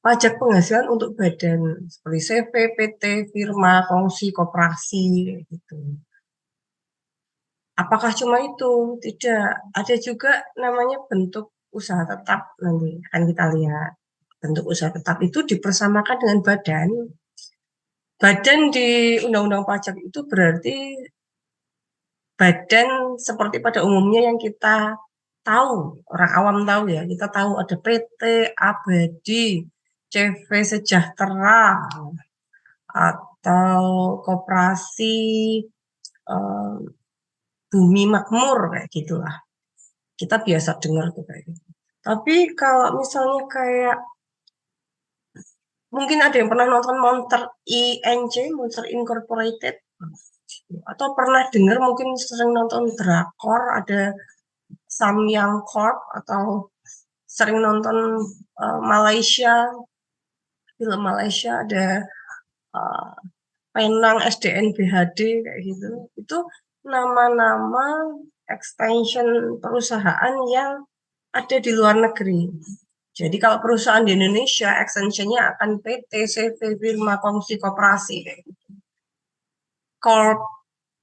pajak penghasilan untuk badan seperti CV, PT, firma, kongsi, koperasi, kayak gitu. Apakah cuma itu? Tidak. Ada juga namanya bentuk usaha tetap, nanti akan kita lihat. Bentuk usaha tetap itu dipersamakan dengan badan. Badan di Undang-Undang Pajak itu berarti badan seperti pada umumnya yang kita tahu, orang awam tahu ya, kita tahu ada PT, Abadi, CV Sejahtera, atau Koperasi eh, Bumi Makmur, kayak gitulah. Kita biasa dengar tuh kayak gitu. Tapi kalau misalnya kayak mungkin ada yang pernah nonton Monster INC, Monster Incorporated, atau pernah dengar mungkin sering nonton drakor, ada Samyang Corp, atau sering nonton Malaysia, film Malaysia ada uh, Penang SDN BHD kayak gitu. Itu nama-nama extension perusahaan yang ada di luar negeri. Jadi kalau perusahaan di Indonesia, extensionnya akan PT, CV, firma, kongsi, koperasi, kayak gitu. Corp,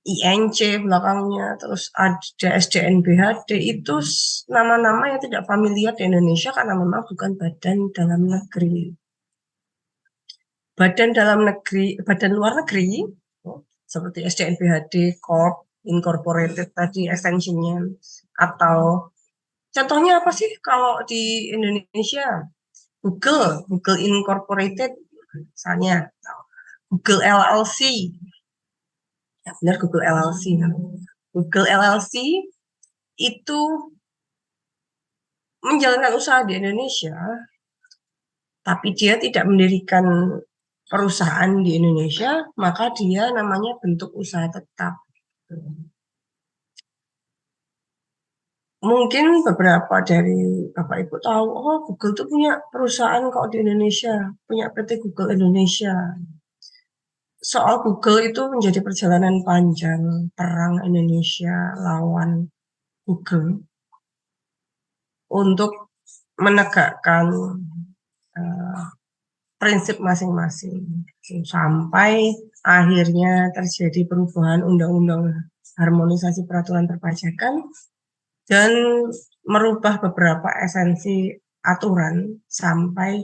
INC belakangnya, terus ada SDN BHD, itu nama-nama yang tidak familiar di Indonesia karena memang bukan badan dalam negeri. Badan dalam negeri, badan luar negeri, seperti SDN BHD, Corp, Incorporated tadi extensionnya, atau contohnya apa sih kalau di Indonesia? Google Incorporated, misalnya, Google LLC, ya benar Google LLC. Google LLC itu menjalankan usaha di Indonesia, tapi dia tidak mendirikan perusahaan di Indonesia, maka dia namanya bentuk usaha tetap. Mungkin beberapa dari Bapak Ibu tahu, oh Google tuh punya perusahaan kok di Indonesia, punya PT Google Indonesia. Soal Google itu menjadi perjalanan panjang, perang Indonesia lawan Google untuk menegakkan uh, prinsip masing-masing sampai akhirnya terjadi perubahan undang-undang harmonisasi peraturan perpajakan dan merubah beberapa esensi aturan sampai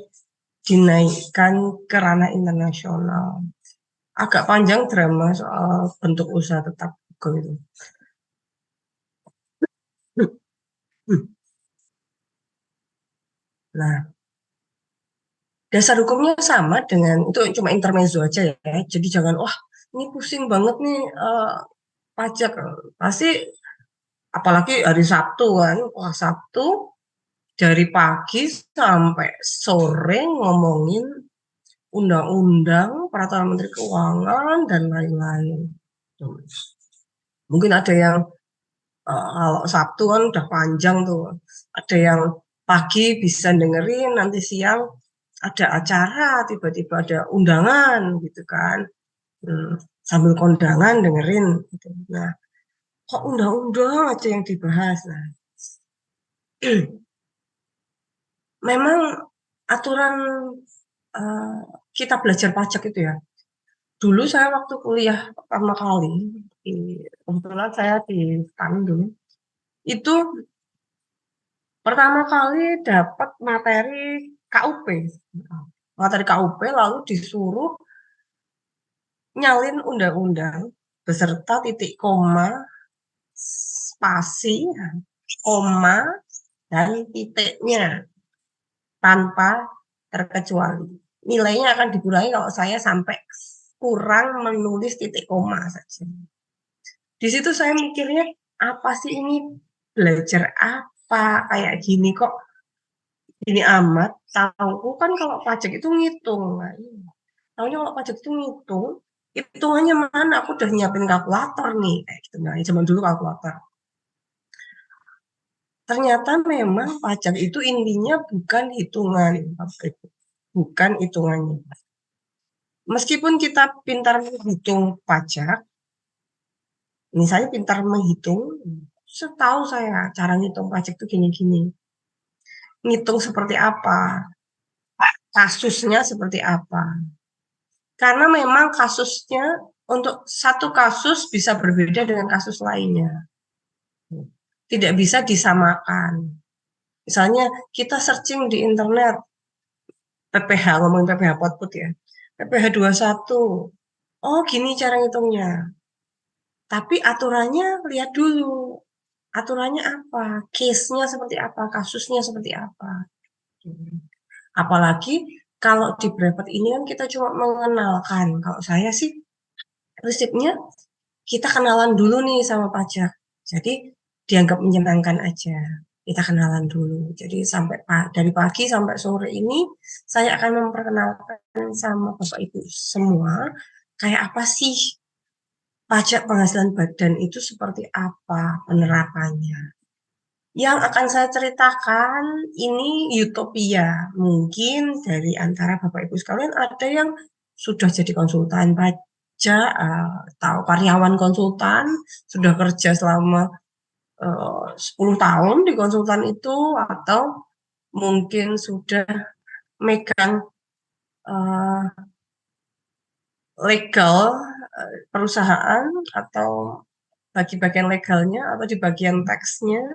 dinaikkan ke ranah internasional. Agak panjang drama soal bentuk usaha tetap Google itu. Nah, dasar hukumnya sama dengan itu cuma intermezzo aja ya. Jadi jangan wah ini pusing banget nih pajak. Pasti apalagi hari Sabtu kan, wah Sabtu dari pagi sampai sore ngomongin undang-undang, peraturan Menteri Keuangan dan lain-lain. Mungkin ada yang kalau Sabtu kan udah panjang tuh. Ada yang pagi bisa dengerin, nanti siang ada acara, tiba-tiba ada undangan gitu kan. Hmm, sambil kondangan dengerin. Gitu. Nah, kok undang-undang aja yang dibahas. Nah, memang aturan uh, kita belajar pajak itu ya. Dulu saya waktu kuliah pertama kali, kebetulan saya di STAN dulu, itu pertama kali dapat materi KUP. Materi KUP lalu disuruh nyalin undang-undang beserta titik koma, spasi, koma, dan titiknya tanpa terkecuali. Nilainya akan dikurangi kalau saya sampai kurang menulis titik koma saja. Di situ saya mikirnya, apa sih ini belajar apa kayak gini kok ini amat. Tahu kan kalau pajak itu ngitung. Tahunya kalau pajak itu ngitung, hitungannya mana? Aku udah nyiapin kalkulator nih, kayak gitu. Nah, zaman dulu kalkulator. Ternyata memang pajak itu intinya bukan hitungan, bukan hitungannya. Meskipun kita pintar menghitung pajak, misalnya pintar menghitung, setahu saya cara ngitung pajak itu gini-gini. Ngitung seperti apa? kasusnya seperti apa. Karena memang kasusnya untuk satu kasus bisa berbeda dengan kasus lainnya. Tidak bisa disamakan. Misalnya kita searching di internet PPH, ngomongin PPH Potput ya. PPH 21. Oh, gini cara ngitungnya. Tapi aturannya lihat dulu. Aturannya apa? Case-nya seperti apa? Kasusnya seperti apa? Apalagi kalau di brevet ini kan kita cuma mengenalkan. Kalau saya sih prinsipnya kita kenalan dulu nih sama pajak. Jadi dianggap menyenangkan aja. Kita kenalan dulu. Jadi sampai dari pagi sampai sore ini saya akan memperkenalkan sama Bapak Ibu semua kayak apa sih pajak penghasilan badan itu seperti apa penerapannya. Yang akan saya ceritakan ini utopia. Mungkin dari antara Bapak Ibu sekalian ada yang sudah jadi konsultan pajak atau karyawan konsultan, sudah kerja selama 10 tahun di konsultan itu, atau mungkin sudah megang uh, legal perusahaan atau bagi bagian legalnya atau di bagian teksnya.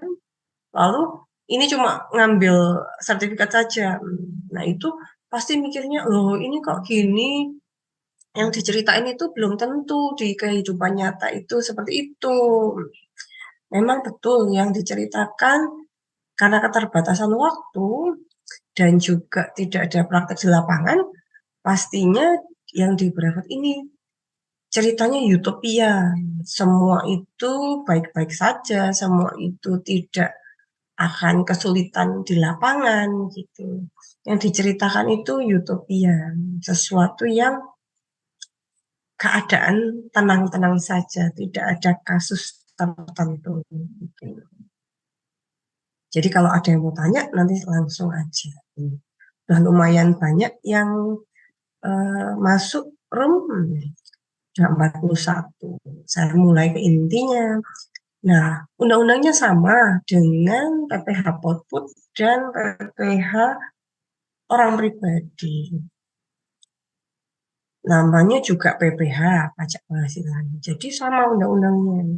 Lalu ini cuma ngambil sertifikat saja. Nah itu pasti mikirnya, loh ini kok gini, yang diceritain itu belum tentu di kehidupan nyata itu seperti itu. Memang betul yang diceritakan karena keterbatasan waktu dan juga tidak ada praktek di lapangan, pastinya yang di brevet ini ceritanya utopia. Semua itu baik-baik saja, semua itu tidak akan kesulitan di lapangan gitu. Yang diceritakan itu utopia, sesuatu yang keadaan tenang-tenang saja, tidak ada kasus tertentu gitu. Jadi kalau ada yang mau tanya nanti langsung aja. Udah lumayan banyak yang masuk room, udah 41. Saya mulai ke intinya. Nah, undang-undangnya sama dengan PPH Potput dan PPH orang pribadi. Namanya juga PPH, pajak penghasilan. Jadi sama undang-undangnya.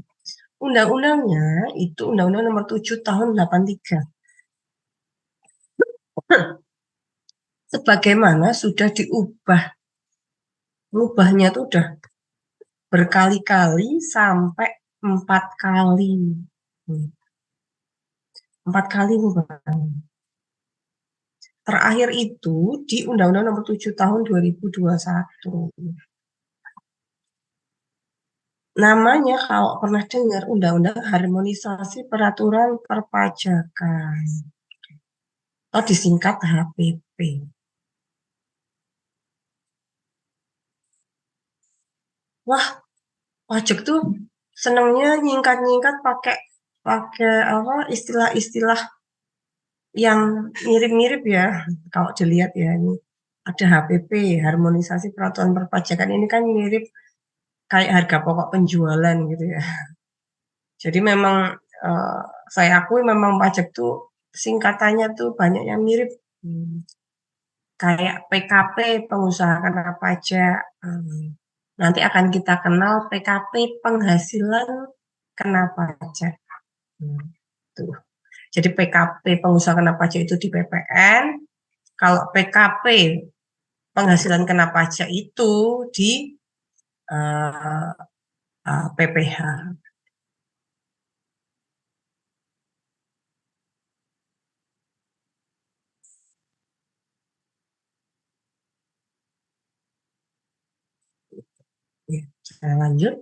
Undang-undangnya itu Undang-Undang Nomor 7 Tahun 83. Sebagaimana sudah diubah. Ubahnya itu udah berkali-kali sampai 4 kali. 4 kali ubah. Terakhir itu di Undang-Undang Nomor 7 Tahun 2021. Namanya kalau pernah dengar Undang-Undang Harmonisasi Peraturan Perpajakan atau disingkat HPP. Wah, pajak tuh senangnya nyingkat-nyingkat pakai pakai apa istilah-istilah yang mirip-mirip ya. Kalau dilihat ya ini ada HPP, Harmonisasi Peraturan Perpajakan, ini kan mirip kayak harga pokok penjualan gitu ya. Jadi memang eh, saya akui memang pajak tuh singkatannya tuh banyak yang mirip. Kayak PKP, pengusaha kena pajak. Nanti akan kita kenal PKP, penghasilan kena pajak. Tuh. Jadi PKP, pengusaha kena pajak itu di PPN. Kalau PKP, penghasilan kena pajak itu di uh, PPH. Ya, saya lanjut.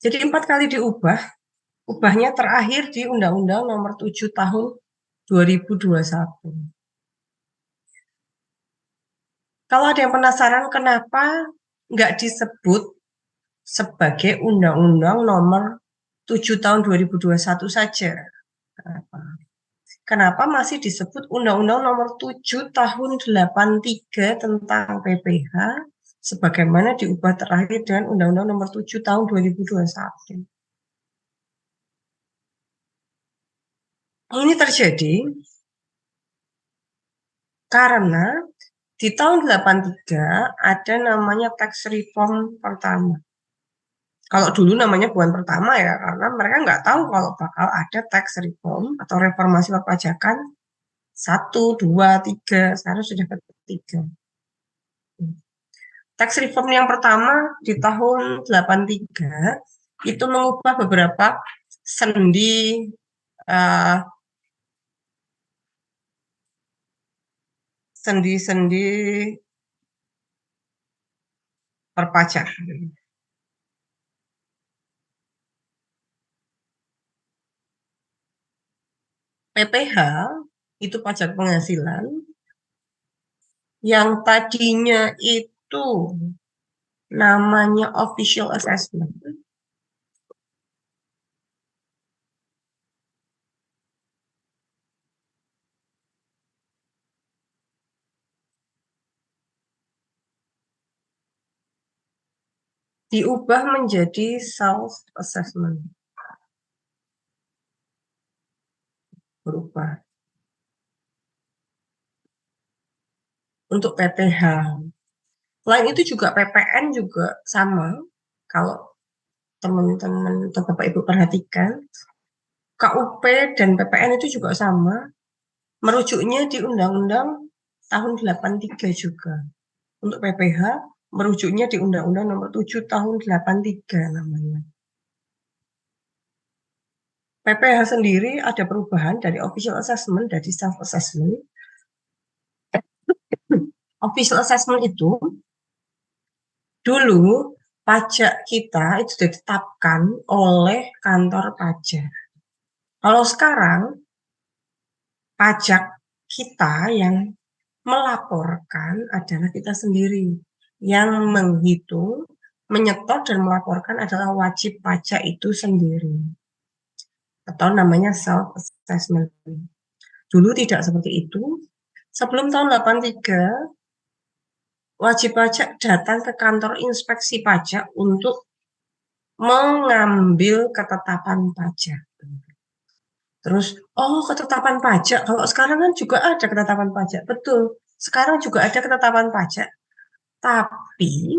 Jadi 4 kali diubah. Ubahnya terakhir di Undang-Undang Nomor 7 Tahun 2021. Kalau ada yang penasaran kenapa nggak disebut sebagai Undang-Undang Nomor 7 Tahun 2021 saja. Kenapa? Kenapa masih disebut Undang-Undang Nomor 7 Tahun 83 tentang PPH sebagaimana diubah terakhir dengan Undang-Undang Nomor 7 Tahun 2021. Ini terjadi Karena di tahun 83 ada namanya tax reform pertama. Kalau dulu namanya bukan pertama ya, karena mereka nggak tahu kalau bakal ada tax reform atau reformasi perpajakan 1, 2, 3, sekarang sudah ketiga. Tax reform yang pertama di tahun 83 itu mengubah beberapa sendi eh, sendi-sendi perpajakan. PPH itu pajak penghasilan yang tadinya itu namanya official assessment. Diubah menjadi self assessment, berubah untuk PPH. Selain itu juga PPN juga sama. Kalau teman-teman atau Bapak Ibu perhatikan, KUP dan PPN itu juga sama. Merujuknya di Undang-Undang tahun 83 juga. Untuk PPH, merujuknya di Undang-Undang nomor 7 tahun 83 namanya. PPH sendiri ada perubahan dari official assessment, dari self assessment. Official assessment itu dulu pajak kita itu ditetapkan oleh kantor pajak. Kalau sekarang pajak kita yang melaporkan adalah kita sendiri. Yang menghitung, menyetor dan melaporkan adalah wajib pajak itu sendiri. Atau namanya self assessment. Dulu tidak seperti itu. Sebelum tahun 83 wajib pajak datang ke kantor inspeksi pajak untuk mengambil ketetapan pajak. Terus, oh ketetapan pajak, kalau sekarang kan juga ada ketetapan pajak, betul. Sekarang juga ada ketetapan pajak, tapi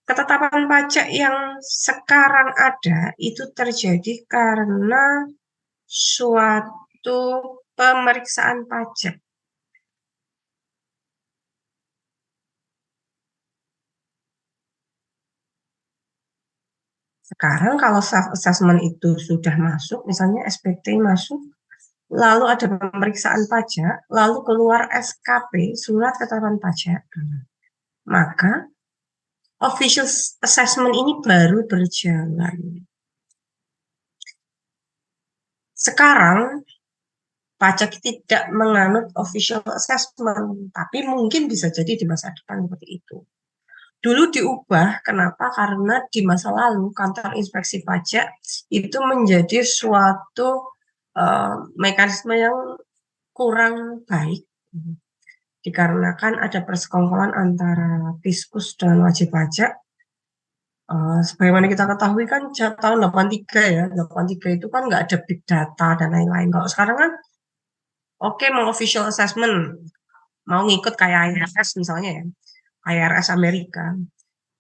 ketetapan pajak yang sekarang ada itu terjadi karena suatu pemeriksaan pajak. Sekarang kalau self assessment itu sudah masuk, misalnya SPT masuk, lalu ada pemeriksaan pajak, lalu keluar SKP, surat ketetapan pajak, maka official assessment ini baru berjalan. Sekarang pajak tidak menganut official assessment, tapi mungkin bisa jadi di masa depan seperti itu. Dulu diubah, kenapa? Karena di masa lalu kantor inspeksi pajak itu menjadi suatu mekanisme yang kurang baik, dikarenakan ada persekongkolan antara Fiskus dan wajib pajak. Sebagaimana kita ketahui kan tahun 83 ya, 83 itu kan nggak ada big data dan lain-lain. Kalau sekarang kan oke mau official assessment, mau ngikut kayak IRS misalnya ya, IRS Amerika.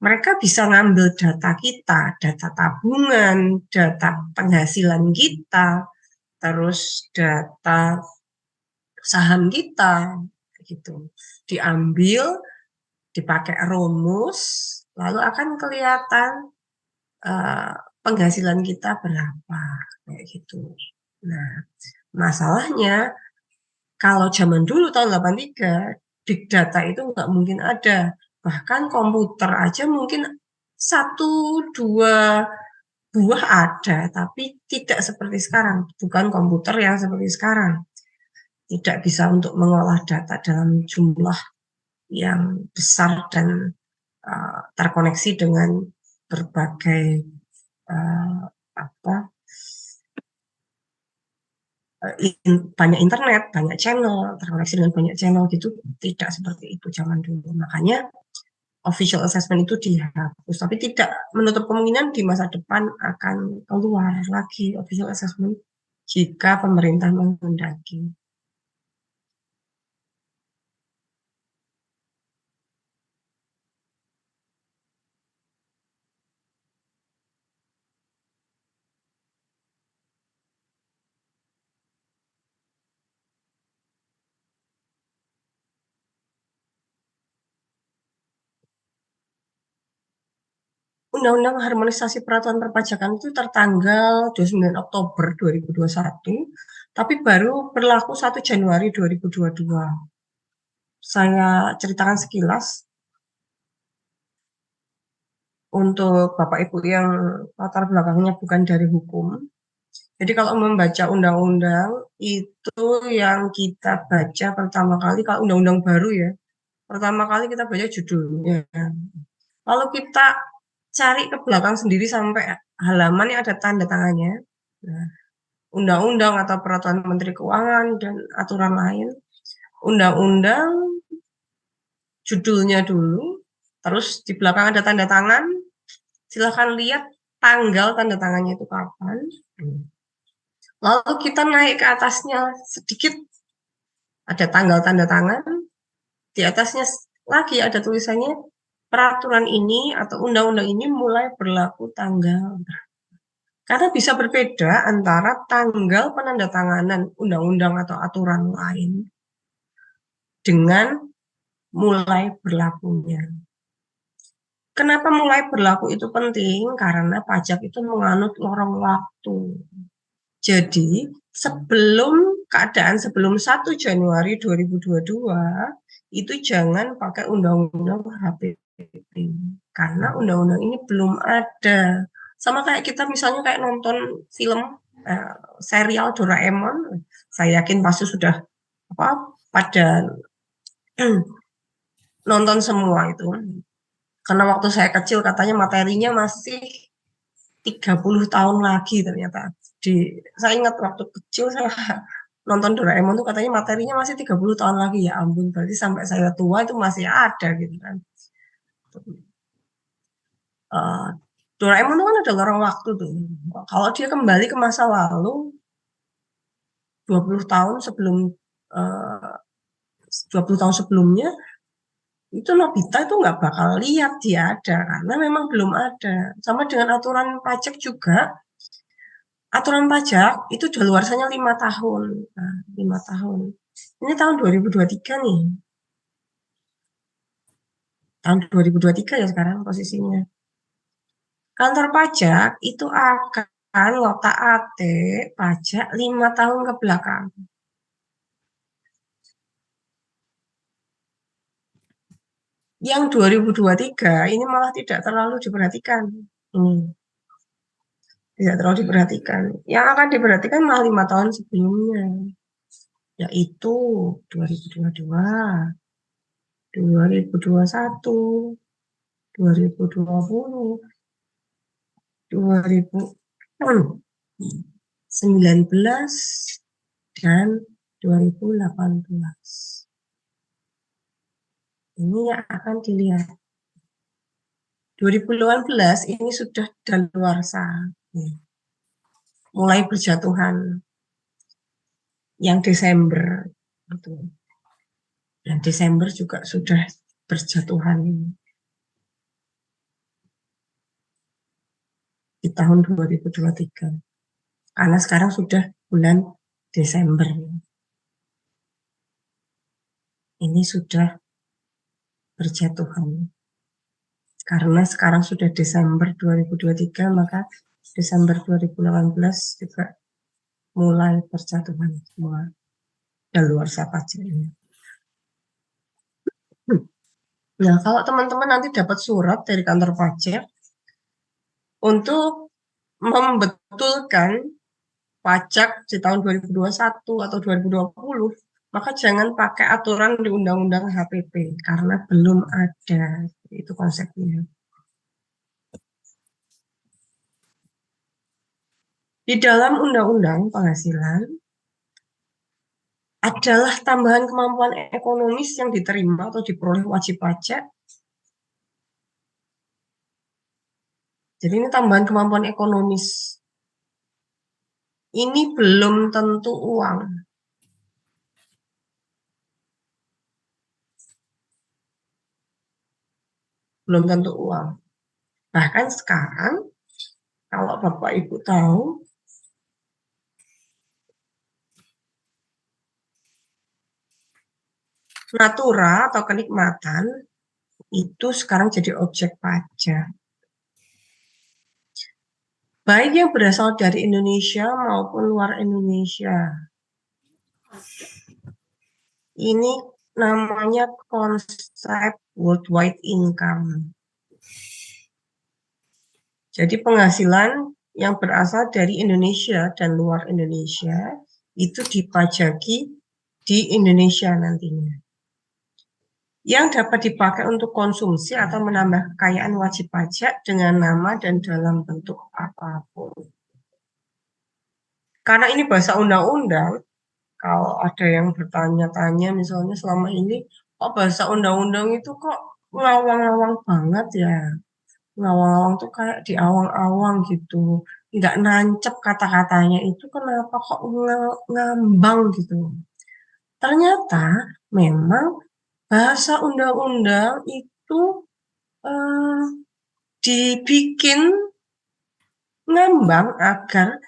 Mereka bisa ngambil data kita, data tabungan, data penghasilan kita, terus data saham kita, gitu. Diambil, dipakai rumus, lalu akan kelihatan uh, penghasilan kita berapa, kayak gitu. Nah, masalahnya kalau zaman dulu tahun 83, big data itu nggak mungkin ada. Bahkan komputer aja mungkin 1, 2 buah ada, tapi tidak seperti sekarang. Bukan komputer yang seperti sekarang. Tidak bisa untuk mengolah data dalam jumlah yang besar dan terkoneksi dengan berbagai uh, apa banyak internet, banyak channel, terkoneksi dengan banyak channel gitu, tidak seperti itu zaman dulu. Makanya official assessment itu dihapus, tapi tidak menutup kemungkinan di masa depan akan keluar lagi official assessment jika pemerintah menghendaki. Undang-Undang Harmonisasi Peraturan Perpajakan itu tertanggal 29 Oktober 2021, tapi baru berlaku 1 Januari 2022. Saya ceritakan sekilas untuk Bapak Ibu yang latar belakangnya bukan dari hukum. Jadi kalau membaca undang-undang itu yang kita baca pertama kali, kalau undang-undang baru ya, pertama kali kita baca judulnya. Lalu kita cari ke belakang sendiri sampai halaman yang ada tanda tangannya. Nah, undang-undang atau peraturan Menteri Keuangan dan aturan lain. Undang-undang judulnya dulu, terus di belakang ada tanda tangan. Silahkan lihat tanggal tanda tangannya itu kapan. Lalu kita naik ke atasnya sedikit, ada tanggal tanda tangan. Di atasnya lagi ada tulisannya peraturan ini atau undang-undang ini mulai berlaku tanggal. Karena bisa berbeda antara tanggal penandatanganan undang-undang atau aturan lain dengan mulai berlakunya. Kenapa mulai berlaku itu penting? Karena pajak itu menganut lorong waktu. Jadi, sebelum 1 Januari 2022, itu jangan pakai undang-undang HPP. Karena undang-undang ini belum ada. Sama kayak kita misalnya kayak nonton film serial Doraemon, saya yakin pasti sudah pada nonton semua itu. Karena waktu saya kecil katanya materinya masih 30 tahun lagi ternyata. Saya ingat waktu kecil saya nonton Doraemon tuh katanya materinya masih 30 tahun lagi. Ya ampun, berarti sampai saya tua itu masih ada gitu kan. Doraemon itu kan ada lorong waktu tuh. Kalau dia kembali ke masa lalu 20 tahun sebelum 20 tahun sebelumnya, itu Nobita itu nggak bakal lihat dia ada karena memang belum ada. Sama dengan aturan pajak juga. Aturan pajak itu daluarsanya 5 tahun. Nah, 5 tahun. Ini tahun 2023 nih. Tahun 2023 ya sekarang posisinya. Kantor pajak itu akan ngotak-atik pajak 5 tahun ke belakang. Yang 2023 ini malah tidak terlalu diperhatikan. Tidak terlalu diperhatikan. Yang akan diperhatikan malah 5 tahun sebelumnya. Yaitu 2022, 2021, 2020, 2019, dan 2018. Ini yang akan dilihat. 2018 ini sudah daluarsa, mulai berjatuhan. Yang Desember, gitu. Dan Desember juga sudah berjatuhan di tahun 2023. Karena sekarang sudah bulan Desember. Ini sudah berjatuhan. Karena sekarang sudah Desember 2023, maka Desember 2018 juga mulai berjatuhan semua daluarsa pajak ini. Nah, kalau teman-teman nanti dapat surat dari kantor pajak untuk membetulkan pajak di tahun 2021 atau 2020, maka jangan pakai aturan di Undang-Undang HPP karena belum ada. Itu konsepnya. Di dalam Undang-Undang Penghasilan adalah tambahan kemampuan ekonomis yang diterima atau diperoleh wajib pajak. Jadi ini tambahan kemampuan ekonomis. Ini belum tentu uang. Belum tentu uang. Bahkan sekarang, kalau Bapak Ibu tahu, natura atau kenikmatan itu sekarang jadi objek pajak. baik yang berasal dari Indonesia maupun luar Indonesia. Ini namanya konsep worldwide income. Jadi penghasilan yang berasal dari Indonesia dan luar Indonesia itu dipajaki di Indonesia nantinya. Yang dapat dipakai untuk konsumsi atau menambah kekayaan wajib pajak dengan nama dan dalam bentuk apapun. Karena ini bahasa undang-undang, kalau ada yang bertanya-tanya misalnya selama ini, kok bahasa undang-undang itu kok ngawang-ngawang banget ya. Ngawang-ngawang tuh kayak di awang-awang gitu. Nggak nancep kata-katanya itu kenapa kok ngambang gitu. Ternyata memang bahasa undang-undang itu eh, dibikin ngambang agar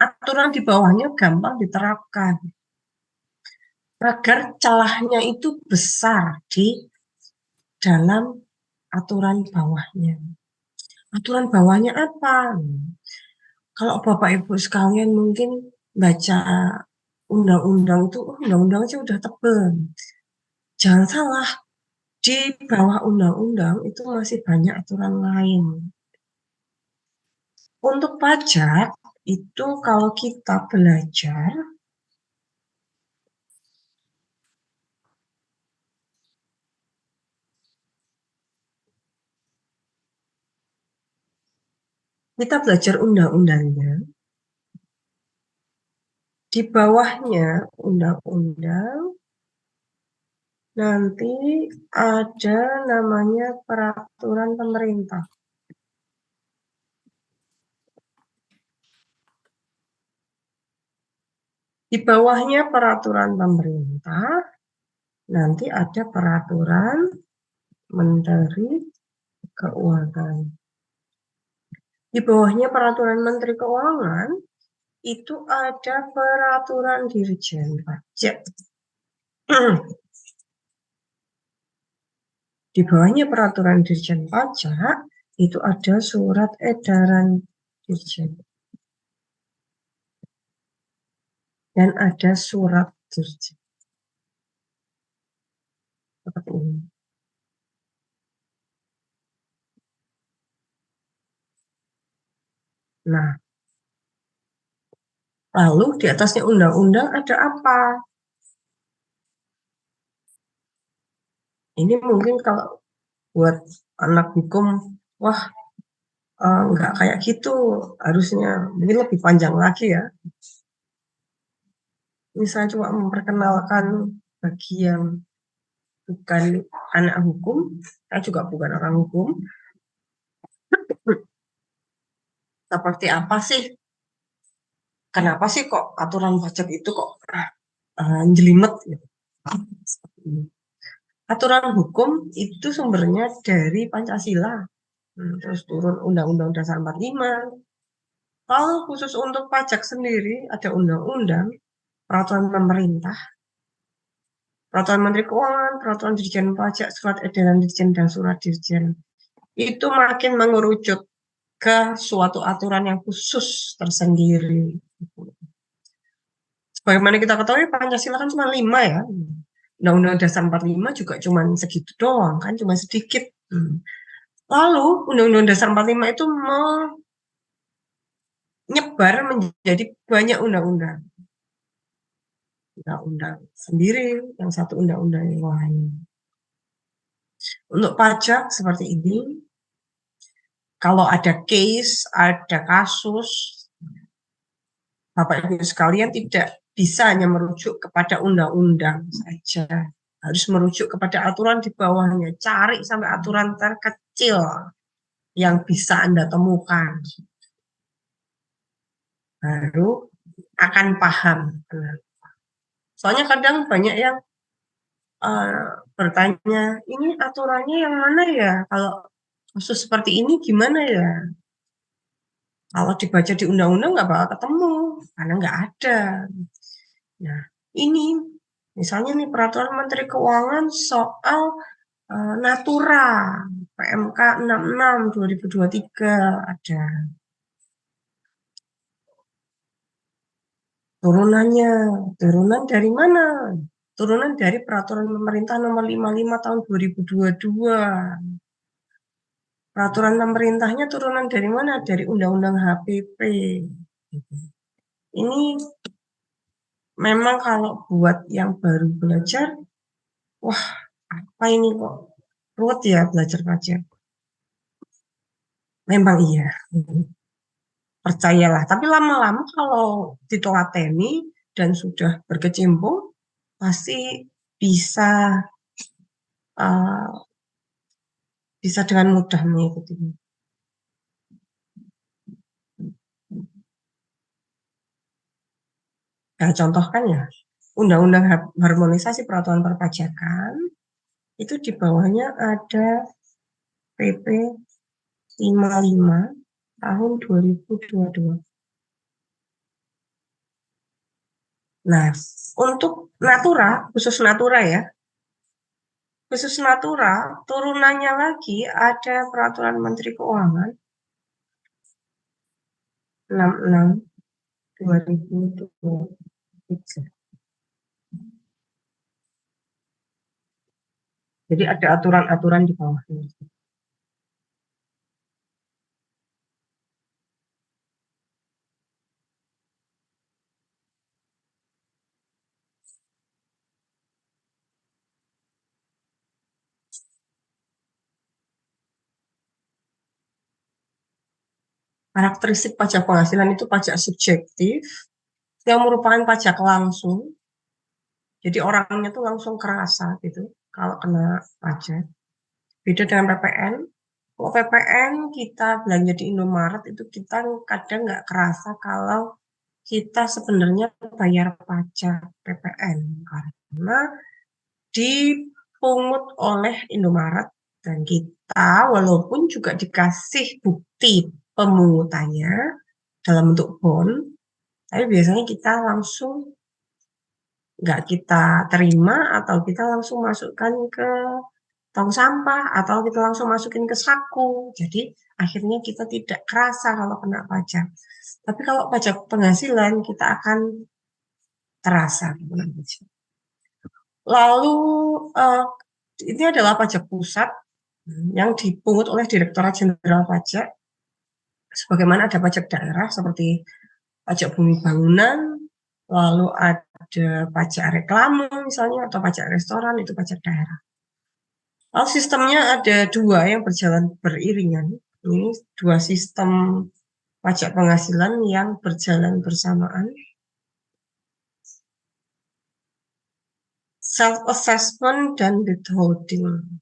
aturan di bawahnya gampang diterapkan. Agar celahnya itu besar di dalam aturan bawahnya. Aturan bawahnya apa? Kalau Bapak Ibu sekalian mungkin baca undang-undang itu, undang-undang aja udah tebel. Jangan salah, di bawah undang-undang itu masih banyak aturan lain. Untuk pajak, itu kalau kita belajar, kita belajar undang-undangnya, di bawahnya undang-undang, nanti ada namanya peraturan pemerintah. Di bawahnya peraturan pemerintah, nanti ada peraturan Menteri Keuangan. Di bawahnya peraturan Menteri Keuangan, itu ada peraturan Dirjen Pajak. Di bawahnya peraturan Dirjen Pajak, itu ada surat edaran Dirjen. Dan ada surat Dirjen. Seperti ini. Nah, lalu di atasnya undang-undang ada apa? Ini mungkin kalau buat anak hukum, wah nggak kayak gitu, harusnya mungkin lebih panjang lagi ya. Misalnya cuma memperkenalkan bagi yang bukan anak hukum, saya juga bukan orang hukum, seperti apa sih? Kenapa sih kok aturan pajak itu kok jelimet? Gitu. Aturan hukum itu sumbernya dari Pancasila, terus turun Undang-Undang Dasar 45. Kalau khusus untuk pajak sendiri ada undang-undang, peraturan pemerintah, peraturan Menteri Keuangan, peraturan Dirjen Pajak, surat edaran Dirjen dan surat Dirjen. Itu makin mengerucut ke suatu aturan yang khusus tersendiri. Sebagaimana kita ketahui Pancasila kan cuma 5 ya. Undang-Undang Dasar 45 juga cuma segitu doang kan, cuma sedikit. Lalu Undang-Undang Dasar 45 itu menyebar menjadi banyak undang-undang. Undang-undang sendiri, yang satu undang-undang yang lain. Untuk pajak seperti ini, kalau ada case, ada kasus, Bapak Ibu sekalian tidak bisa hanya merujuk kepada undang-undang saja. Harus merujuk kepada aturan di bawahnya. Cari sampai aturan terkecil yang bisa Anda temukan. Baru akan paham. Soalnya kadang banyak yang bertanya, ini aturannya yang mana ya? Kalau khusus seperti ini gimana ya? Kalau dibaca di undang-undang nggak bakal ketemu, karena nggak ada. Nah, ini misalnya nih peraturan Menteri Keuangan soal Natura PMK 66 2023 ada turunannya. Turunan dari mana? Turunan dari peraturan pemerintah nomor 55 tahun 2022. Peraturan pemerintahnya turunan dari mana? Dari Undang-Undang HPP. Ini memang kalau buat yang baru belajar, wah apa ini kok ruwet ya belajar pajak. Memang iya, percayalah. Tapi lama-lama kalau ditelateni dan sudah berkecimpung, pasti bisa uh, bisa dengan mudah mengikutinya. Nah, contohkan ya, Undang-Undang Harmonisasi Peraturan Perpajakan, itu di bawahnya ada PP 55 tahun 2022. Nah, untuk Natura, khusus Natura, turunannya lagi ada Peraturan Menteri Keuangan 66 2023. Jadi ada aturan-aturan di bawahnya. Karakteristik pajak penghasilan itu pajak subjektif yang merupakan pajak langsung. Jadi orangnya tuh langsung kerasa gitu kalau kena pajak. Beda dengan PPN. Kalau PPN kita belanja di Indomaret itu kita kadang nggak kerasa kalau kita sebenarnya bayar pajak PPN karena dipungut oleh Indomaret dan kita walaupun juga dikasih bukti pemungutannya dalam bentuk bon, tapi biasanya kita langsung nggak kita terima atau kita langsung masukkan ke tong sampah atau kita langsung masukin ke saku. Jadi akhirnya kita tidak kerasa kalau kena pajak. Tapi kalau pajak penghasilan kita akan terasa kena pajak. Lalu uh, ini adalah pajak pusat yang dipungut oleh Direktorat Jenderal Pajak. Sebagaimana ada pajak daerah seperti pajak bumi bangunan, lalu ada pajak reklame misalnya atau pajak restoran itu pajak daerah. Lalu sistemnya ada dua yang berjalan beriringan. Ini dua sistem pajak penghasilan yang berjalan bersamaan. Self-assessment dan withholding.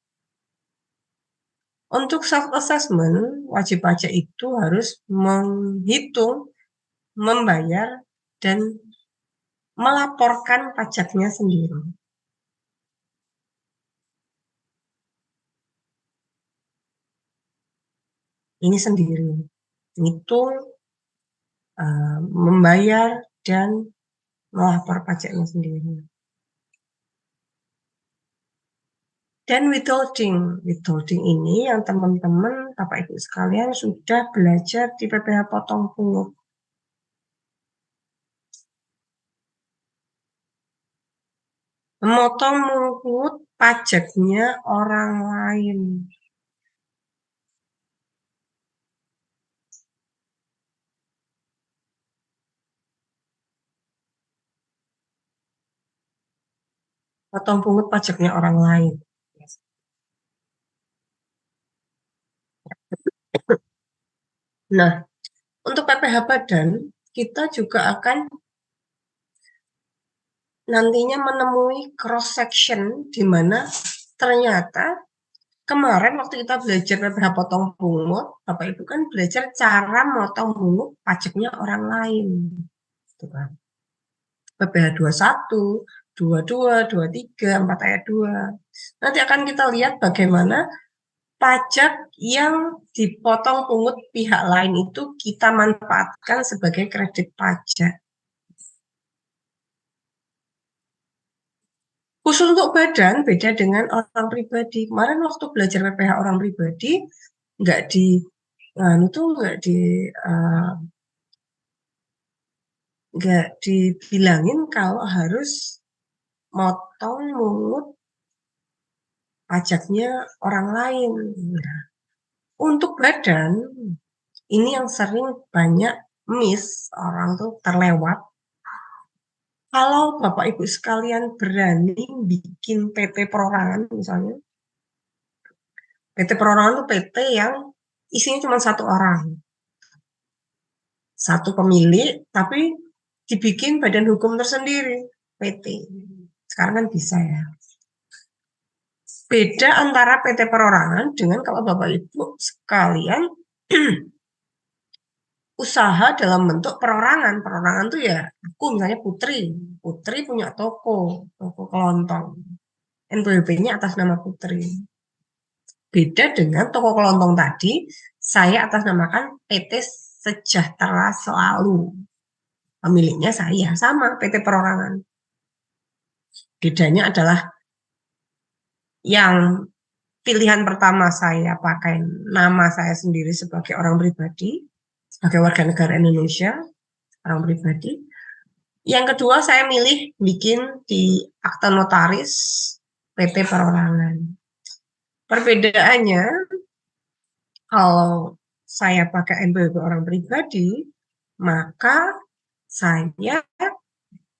Untuk self-assessment, wajib pajak itu harus menghitung, membayar, dan melaporkan pajaknya sendiri. Ini sendiri. Hitung, membayar, dan melapor pajaknya sendiri. Dan withholding ini yang teman-teman, Bapak Ibu sekalian sudah belajar di PPh Potong Pungut. Memotong pungut pajaknya orang lain. Potong pungut pajaknya orang lain. Nah, untuk PPh Badan, kita juga akan nantinya menemui cross section di mana ternyata kemarin waktu kita belajar PPh potong pungut, Bapak Ibu kan belajar cara motong pungut pajaknya orang lain. Gitu kan. PPh 21, 22, 23, 4 ayat 2. Nanti akan kita lihat bagaimana pajak yang dipotong pungut pihak lain itu kita manfaatkan sebagai kredit pajak. Khusus untuk badan beda dengan orang pribadi. Kemarin waktu belajar PPh orang pribadi nggak di itu nggak dibilangin kalau harus motong mungut pajaknya orang lain. Nah, untuk badan ini yang sering banyak miss orang tuh terlewat. Kalau Bapak Ibu sekalian berani bikin PT perorangan misalnya, PT perorangan itu PT yang isinya cuma satu orang, satu pemilik, tapi dibikin badan hukum tersendiri, PT. Sekarang kan bisa ya. Beda antara PT perorangan dengan kalau Bapak Ibu sekalian usaha dalam bentuk perorangan. Perorangan tuh ya, aku misalnya Putri. Putri punya toko kelontong. NPWP-nya atas nama Putri. Beda dengan toko kelontong tadi, saya atas namakan PT Sejahtera Selalu. Pemiliknya saya, sama PT Perorangan. Bedanya adalah yang pilihan pertama saya pakai nama saya sendiri sebagai orang pribadi, sebagai warga negara Indonesia, orang pribadi. Yang kedua saya milih bikin di akta notaris PT Perorangan. Perbedaannya, kalau saya pakai NPWP orang pribadi, maka saya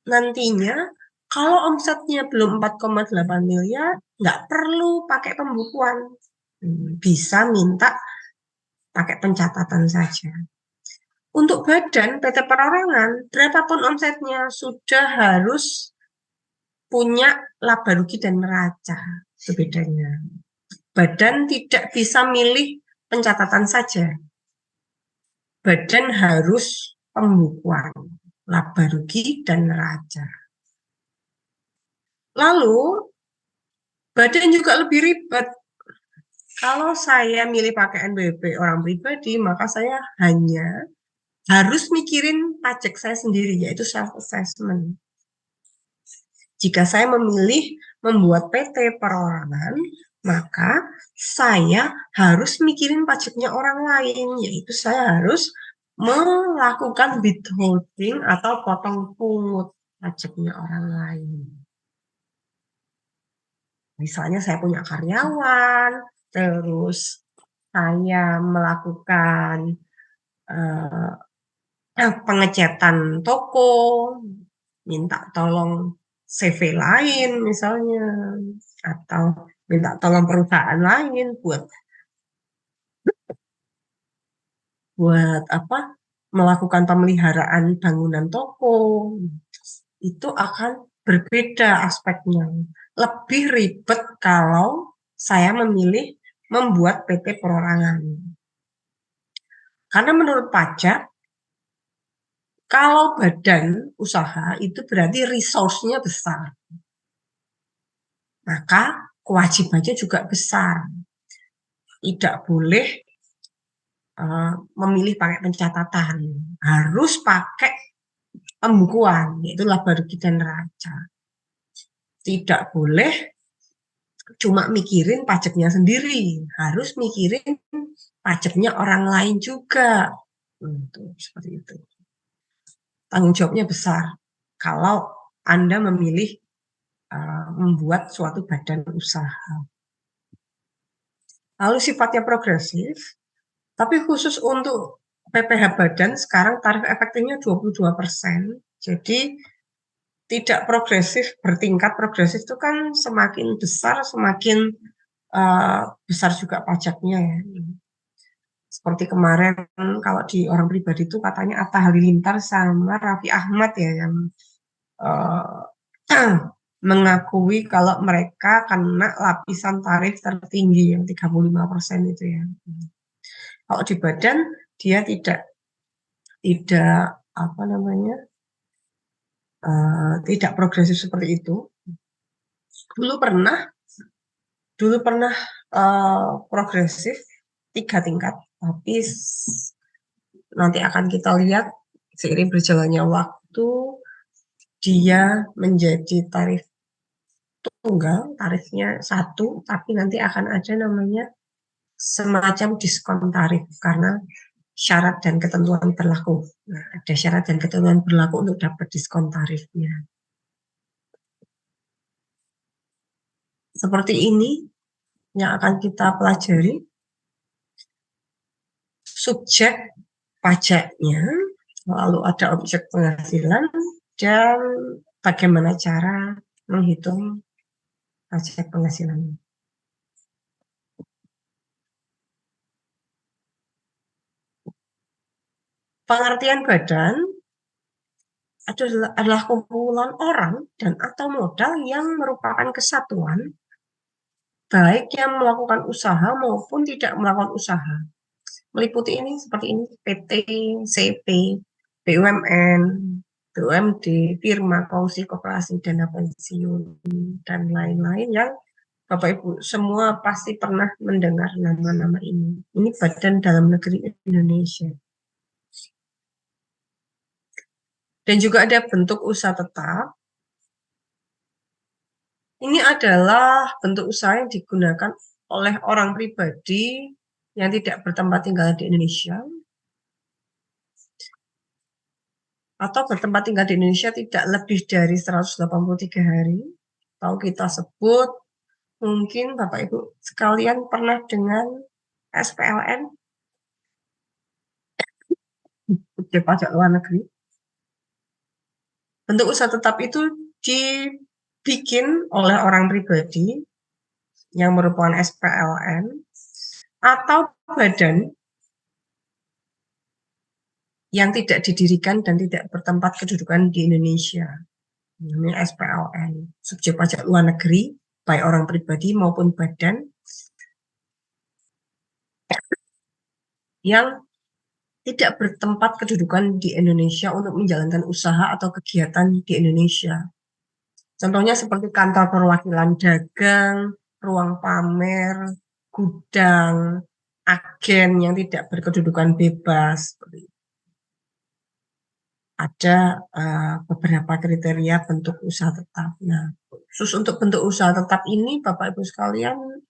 nantinya kalau omsetnya belum 4,8 miliar, nggak perlu pakai pembukuan. Bisa minta pakai pencatatan saja. Untuk badan PT Perorangan, berapapun omsetnya sudah harus punya laba rugi dan neraca. Itu bedanya. Badan tidak bisa milih pencatatan saja. Badan harus pembukuan laba rugi dan neraca. Lalu, badan juga lebih ribet. Kalau saya milih pakai NPWP orang pribadi, maka saya hanya harus mikirin pajak saya sendiri, yaitu self-assessment. Jika saya memilih membuat PT perorangan, maka saya harus mikirin pajaknya orang lain, yaitu saya harus melakukan withholding atau potong pungut pajaknya orang lain. Misalnya saya punya karyawan, terus saya melakukan pengecatan toko, minta tolong CV lain misalnya, atau minta tolong perusahaan lain buat apa melakukan pemeliharaan bangunan toko, itu akan berbeda aspeknya. Lebih ribet kalau saya memilih membuat PT perorangan. Karena menurut pajak, kalau badan usaha itu berarti resource-nya besar. Maka kewajibannya juga besar. Tidak boleh memilih pakai pencatatan. Harus pakai pembukuan, yaitu laba rugi dan neraca. Tidak boleh cuma mikirin pajaknya sendiri. Harus mikirin pajaknya orang lain juga. Seperti itu. Tanggung jawabnya besar kalau Anda memilih membuat suatu badan usaha. Lalu sifatnya progresif, tapi khusus untuk PPh badan sekarang tarif efektifnya 22%. Jadi tidak progresif, bertingkat. Progresif itu kan semakin besar, semakin besar juga pajaknya ya. Seperti kemarin kalau di orang pribadi itu katanya Atta Halilintar sama Raffi Ahmad ya yang mengakui kalau mereka kena lapisan tarif tertinggi yang 35% itu ya. Kalau di badan dia tidak apa namanya tidak progresif seperti itu. Dulu pernah progresif 3 tingkat, tapi nanti akan kita lihat seiring berjalannya waktu dia menjadi tarif tunggal, tarifnya satu, tapi nanti akan ada namanya semacam diskon tarif karena syarat dan ketentuan berlaku. Nah, ada syarat dan ketentuan berlaku untuk dapat diskon tarifnya. Seperti ini yang akan kita pelajari. Subjek pajaknya, lalu ada objek penghasilan, dan bagaimana cara menghitung pajak penghasilan. Pengertian badan adalah kumpulan orang dan atau modal yang merupakan kesatuan, baik yang melakukan usaha maupun tidak melakukan usaha. Meliputi ini seperti ini, PT, CP, BUMN, BUMD, firma, kausi, koperasi, dana pensiun, dan lain-lain yang Bapak Ibu semua pasti pernah mendengar nama-nama ini. Ini badan dalam negeri Indonesia. Dan juga ada bentuk usaha tetap. Ini adalah bentuk usaha yang digunakan oleh orang pribadi yang tidak bertempat tinggal di Indonesia atau bertempat tinggal di Indonesia tidak lebih dari 183 hari. Atau kita sebut, mungkin Bapak Ibu sekalian pernah dengan SPLN, Objek Pajak Luar Negeri. Bentuk usaha tetap itu dibikin oleh orang pribadi yang merupakan SPLN atau badan yang tidak didirikan dan tidak bertempat kedudukan di Indonesia. Ini SPLN, subjek pajak luar negeri, baik orang pribadi maupun badan yang tidak bertempat kedudukan di Indonesia untuk menjalankan usaha atau kegiatan di Indonesia. Contohnya seperti kantor perwakilan dagang, ruang pamer, gudang, agen yang tidak berkedudukan bebas. Ada beberapa kriteria bentuk usaha tetap. Nah, khusus untuk bentuk usaha tetap ini, Bapak Ibu sekalian,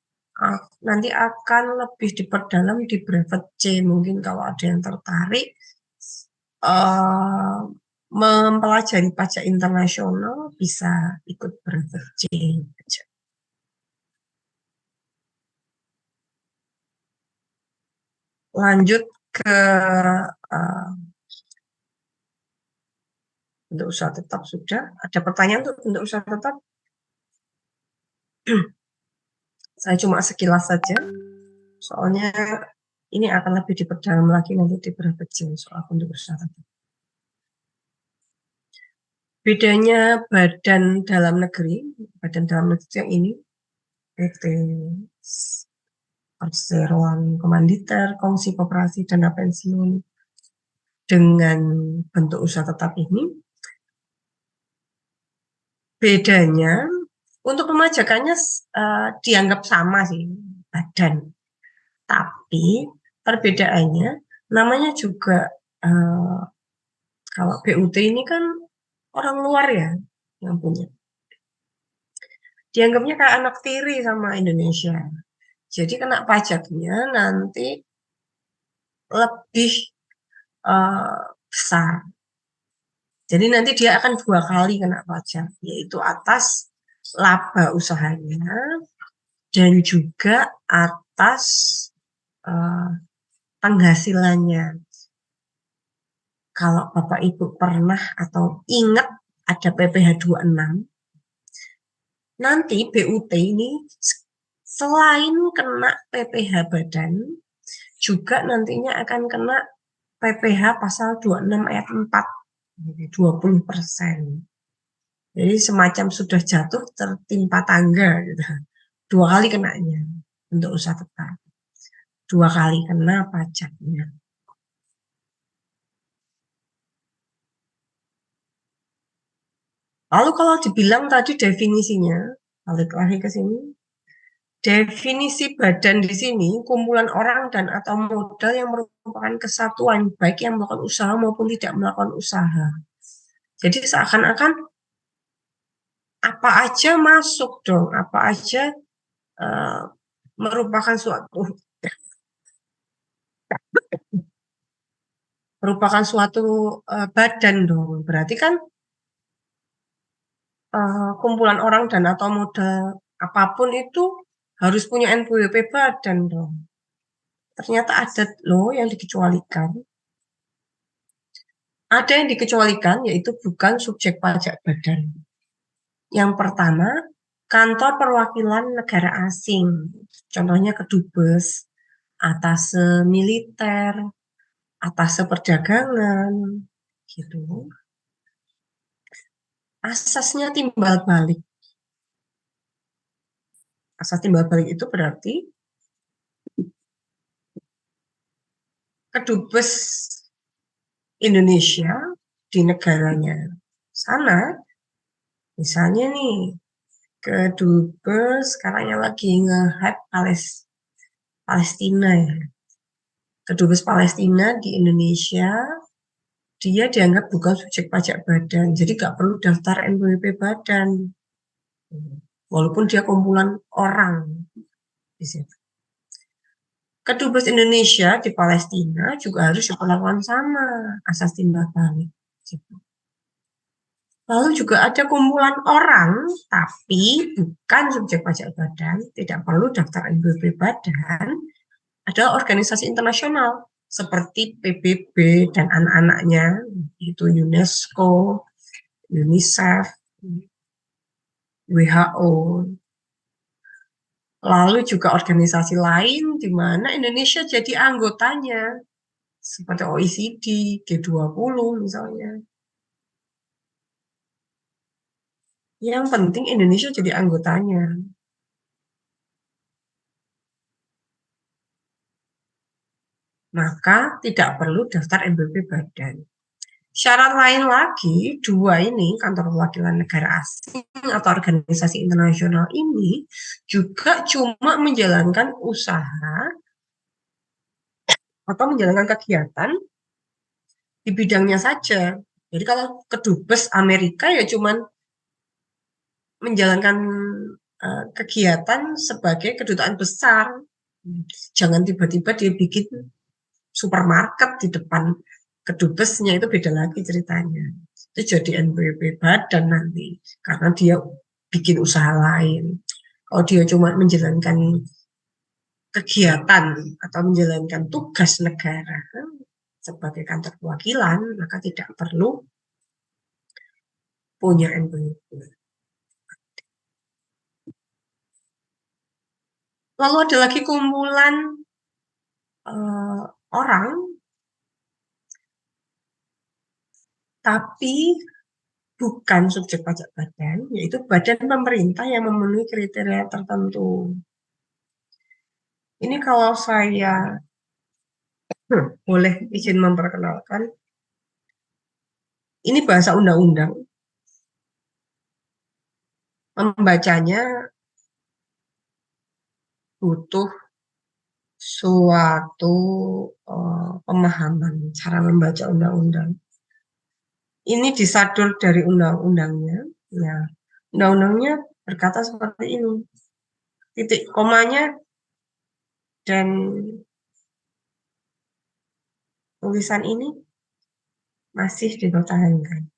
nanti akan lebih diperdalam di brevet C. Mungkin kalau ada yang tertarik mempelajari pajak internasional, bisa ikut brevet C. Lanjut ke bentuk usaha tetap sudah. Ada pertanyaan untuk bentuk usaha tetap? Saya cuma sekilas saja, soalnya ini akan lebih diperdalam lagi nanti di brevet C soal bentuk usaha tetap. Bedanya badan dalam negeri yang ini, PT, perseroan komanditer, kongsi koperasi, dana pensiun, dengan bentuk usaha tetap ini, bedanya untuk pemajakannya dianggap sama sih, badan. Tapi perbedaannya namanya juga kalau BUT ini kan orang luar ya yang punya. Dianggapnya kayak anak tiri sama Indonesia. Jadi kena pajaknya nanti lebih besar. Jadi nanti dia akan 2 kali kena pajak, yaitu atas laba usahanya dan juga atas penghasilannya. Kalau Bapak Ibu pernah atau ingat ada PPh 26, nanti BUT ini selain kena PPh badan, juga nantinya akan kena PPh pasal 26 ayat 4, 20%. Jadi semacam sudah jatuh tertimpa tangga gitu. 2 kali kenanya untuk usaha tetap. 2 kali kena pajaknya. Lalu kalau dibilang tadi definisinya, balik lagi ke sini. Definisi badan di sini kumpulan orang dan atau modal yang merupakan kesatuan, baik yang melakukan usaha maupun tidak melakukan usaha. Jadi seakan-akan apa aja masuk dong, apa aja merupakan suatu badan dong. Berarti kan kumpulan orang dan atau model apapun itu harus punya NPWP badan dong. Ternyata ada loh yang dikecualikan. Ada yang dikecualikan yaitu bukan subjek pajak badan. Yang pertama, kantor perwakilan negara asing. Contohnya kedubes, atase militer, atase perdagangan, gitu. Asasnya timbal balik. Asas timbal balik itu berarti kedubes Indonesia di negaranya sana, misalnya nih, kedubes sekarang yang lagi nge-hype Palestina ya. Kedubes Palestina di Indonesia, dia dianggap bukan subjek pajak badan, jadi nggak perlu daftar NPWP badan, walaupun dia kumpulan orang di situ. Kedubes Indonesia di Palestina juga harus diperlakukan sama, asas timbal balik. Lalu juga ada kumpulan orang, tapi bukan subjek pajak badan, tidak perlu daftar NPWP badan, adalah organisasi internasional seperti PBB dan anak-anaknya, itu UNESCO, UNICEF, WHO. Lalu juga organisasi lain di mana Indonesia jadi anggotanya, seperti OECD, G20 misalnya. Yang penting Indonesia jadi anggotanya. Maka tidak perlu daftar NPWP badan. Syarat lain lagi, dua ini, kantor perwakilan negara asing atau organisasi internasional ini juga cuma menjalankan usaha atau menjalankan kegiatan di bidangnya saja. Jadi kalau kedubes Amerika ya cuma menjalankan kegiatan sebagai kedutaan besar. Jangan tiba-tiba dia bikin supermarket di depan kedubesnya, itu beda lagi ceritanya. Itu jadi NPWP badan nanti karena dia bikin usaha lain. Kalau dia cuma menjalankan kegiatan atau menjalankan tugas negara sebagai kantor perwakilan, maka tidak perlu punya NPWP. Lalu ada lagi kumpulan orang, tapi bukan subjek pajak badan, yaitu badan pemerintah yang memenuhi kriteria tertentu. Ini kalau saya boleh izin memperkenalkan, ini bahasa undang-undang. Membacanya butuh suatu pemahaman cara membaca undang-undang. Ini disadur dari undang-undangnya. Nah, undang-undangnya berkata seperti ini. Titik komanya dan tulisan ini masih dipertahankan.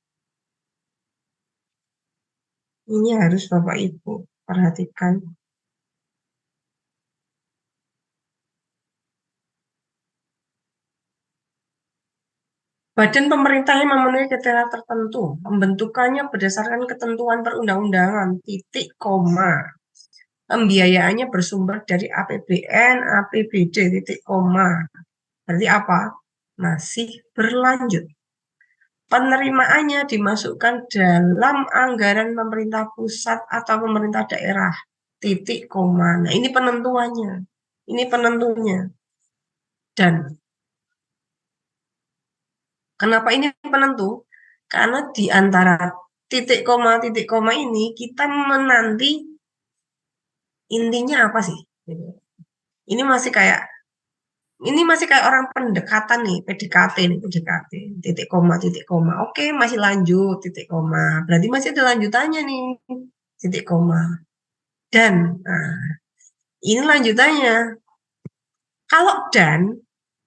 Ini harus Bapak Ibu perhatikan. Badan pemerintah yang memenuhi kriteria tertentu, pembentukannya berdasarkan ketentuan perundang-undangan, titik koma. Pembiayaannya bersumber dari APBN, APBD, titik koma. Berarti apa? Masih berlanjut. Penerimaannya dimasukkan dalam anggaran pemerintah pusat atau pemerintah daerah, titik koma. Nah, ini penentuannya. Ini penentunya. Dan kenapa ini penentu? Karena di antara titik koma ini kita menanti intinya apa sih? Ini masih kayak orang pendekatan nih, PDKT nih, PDKT. Titik koma. Oke, masih lanjut, titik koma. Berarti masih ada lanjutannya nih. titik koma. Dan, nah, ini lanjutannya. Kalau dan,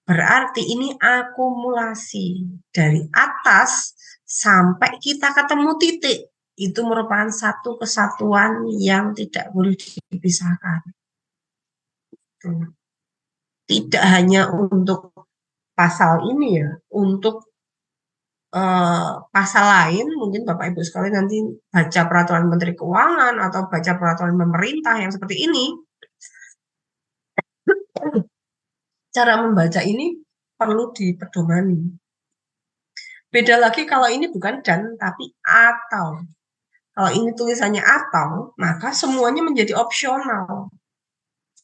berarti ini akumulasi dari atas sampai kita ketemu titik. Itu merupakan satu kesatuan yang tidak boleh dipisahkan. Tidak hanya untuk pasal ini ya, untuk pasal lain, mungkin Bapak Ibu sekalian nanti baca peraturan Menteri Keuangan atau baca peraturan pemerintah yang seperti ini, cara membaca ini perlu dipedomani. Beda lagi kalau ini bukan dan, tapi atau. Kalau ini tulisannya atau, maka semuanya menjadi opsional.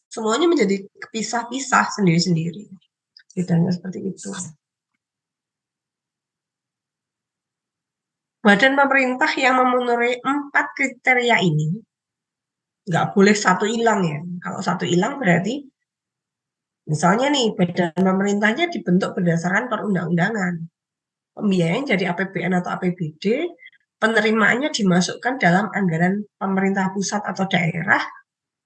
Semuanya menjadi kepisah-pisah sendiri-sendiri. Bedanya seperti itu. Badan pemerintah yang memenuhi 4 kriteria ini, nggak boleh satu hilang ya. Kalau satu hilang berarti, misalnya nih, badan pemerintahnya dibentuk berdasarkan perundang-undangan. Pembiayaan jadi APBN atau APBD, penerimaannya dimasukkan dalam anggaran pemerintah pusat atau daerah,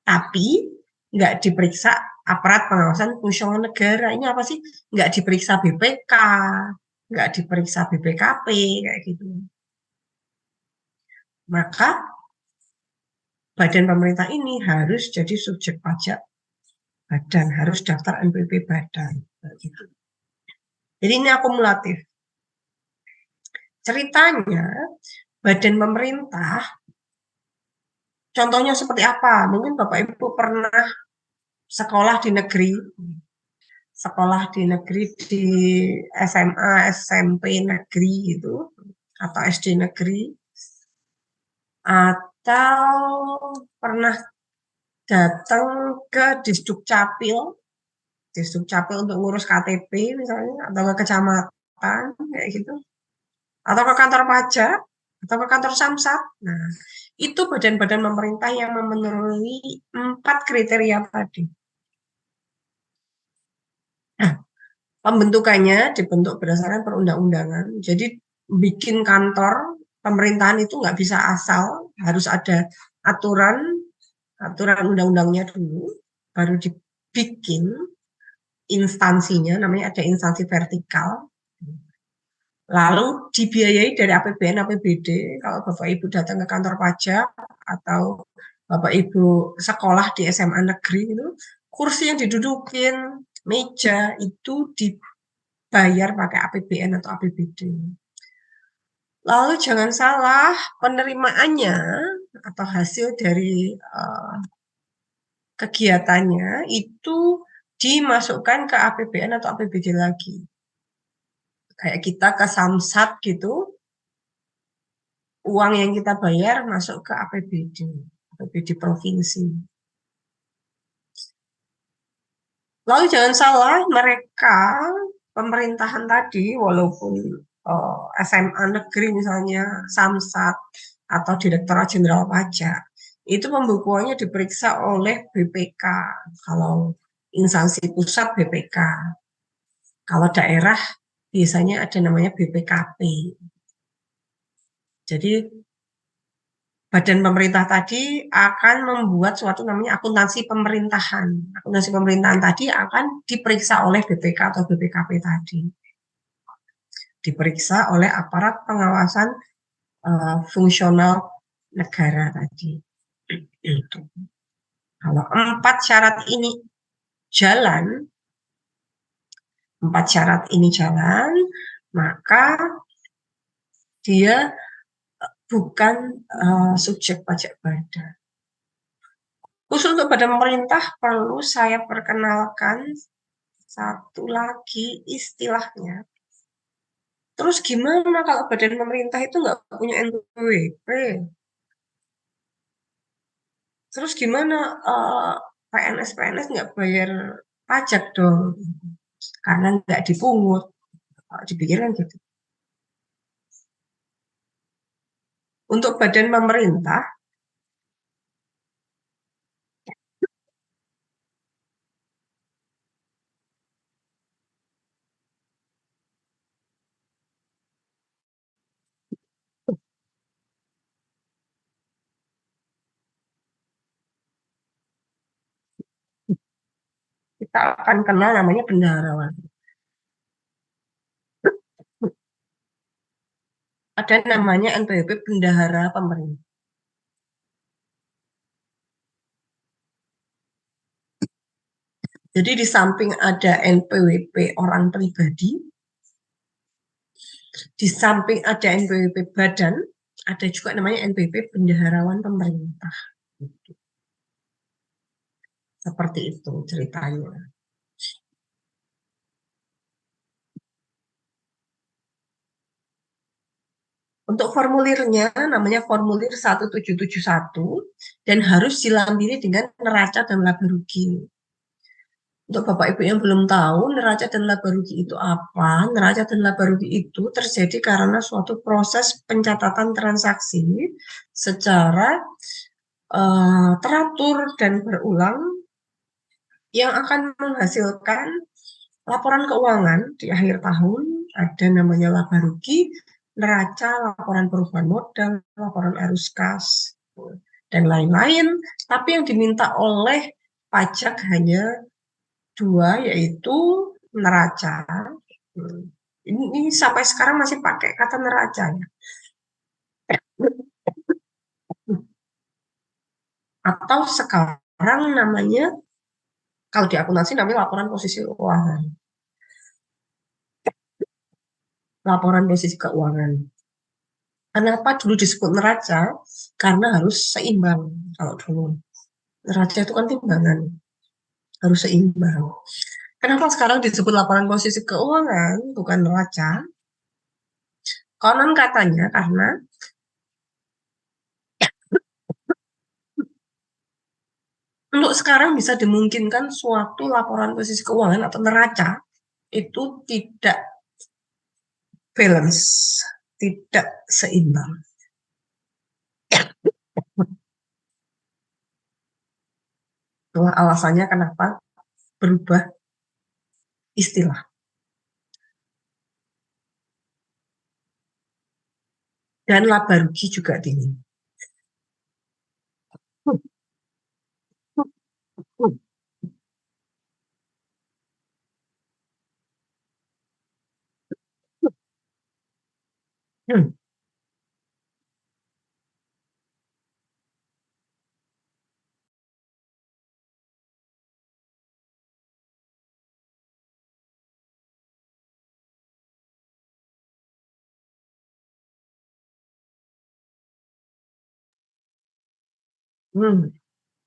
tapi nggak diperiksa aparat pengawasan fungsional negara. Ini apa sih? Nggak diperiksa BPK, nggak diperiksa BPKP, kayak gitu. Maka badan pemerintah ini harus jadi subjek pajak badan, harus daftar NPWP badan. Gitu. Jadi ini akumulatif. Ceritanya, badan pemerintah, contohnya seperti apa? Mungkin Bapak Ibu pernah sekolah di negeri, di SMA, SMP negeri gitu, atau SD negeri, atau pernah datang ke Disduk Capil untuk ngurus KTP misalnya, atau ke kecamatan kayak gitu, atau ke kantor pajak, atau ke kantor Samsat. Nah, itu badan-badan pemerintah yang memenuhi 4 kriteria tadi. Nah, pembentukannya dibentuk berdasarkan perundang-undangan. Jadi bikin kantor pemerintahan itu nggak bisa asal, harus ada aturan undang-undangnya dulu, baru dibikin instansinya, namanya ada instansi vertikal, lalu dibiayai dari APBN, APBD. Kalau Bapak Ibu datang ke kantor pajak atau Bapak Ibu sekolah di SMA negeri itu, kursi yang didudukin, meja itu dibayar pakai APBN atau APBD. Lalu jangan salah, penerimaannya atau hasil dari kegiatannya itu dimasukkan ke APBN atau APBD lagi. Kayak kita ke Samsat gitu, uang yang kita bayar masuk ke APBD provinsi. Lalu jangan salah, mereka pemerintahan tadi, walaupun SMA negeri misalnya, Samsat, atau Direktorat Jenderal Pajak, itu pembukuannya diperiksa oleh BPK. Kalau instansi pusat BPK. Kalau daerah biasanya ada namanya BPKP. Jadi badan pemerintah tadi akan membuat suatu namanya akuntansi pemerintahan. Akuntansi pemerintahan tadi akan diperiksa oleh BPK atau BPKP tadi. Diperiksa oleh aparat pengawasan fungsional negara tadi. Itu. Kalau 4 syarat ini jalan, maka dia bukan subjek pajak badan. Khusus untuk badan pemerintah perlu saya perkenalkan satu lagi istilahnya. Terus gimana kalau badan pemerintah itu nggak punya NPWP? Terus gimana PNS nggak bayar pajak dong? Karena nggak dipungut. Dipikirkan gitu. Untuk badan pemerintah, kita akan kenal namanya bendaharawan. Ada namanya NPWP Bendahara Pemerintah. Jadi di samping ada NPWP orang pribadi, di samping ada NPWP badan, ada juga namanya NPWP Bendaharawan Pemerintah. Seperti itu ceritanya. Untuk formulirnya namanya formulir 1771 dan harus dilampiri dengan neraca dan laba rugi. Untuk Bapak Ibu yang belum tahu, neraca dan laba rugi itu apa? Neraca dan laba rugi itu terjadi karena suatu proses pencatatan transaksi secara teratur dan berulang yang akan menghasilkan laporan keuangan di akhir tahun. Ada namanya laba rugi, neraca, laporan perubahan modal, laporan arus kas, dan lain-lain. Tapi yang diminta oleh pajak hanya dua, yaitu neraca. Ini sampai sekarang masih pakai kata neraca ya. Atau sekarang namanya, kalau di akuntansi namanya laporan posisi keuangan. Laporan posisi keuangan. Kenapa dulu disebut neraca? Karena harus seimbang kalau dulu. Neraca itu kan timbangan, harus seimbang. Kenapa sekarang disebut laporan posisi keuangan, bukan neraca? Konon katanya karena untuk sekarang bisa dimungkinkan suatu laporan posisi keuangan atau neraca itu tidak balance, tidak seimbang. Itulah alasannya kenapa berubah istilah. Dan laba rugi juga tinggi. Hmm. Hmm.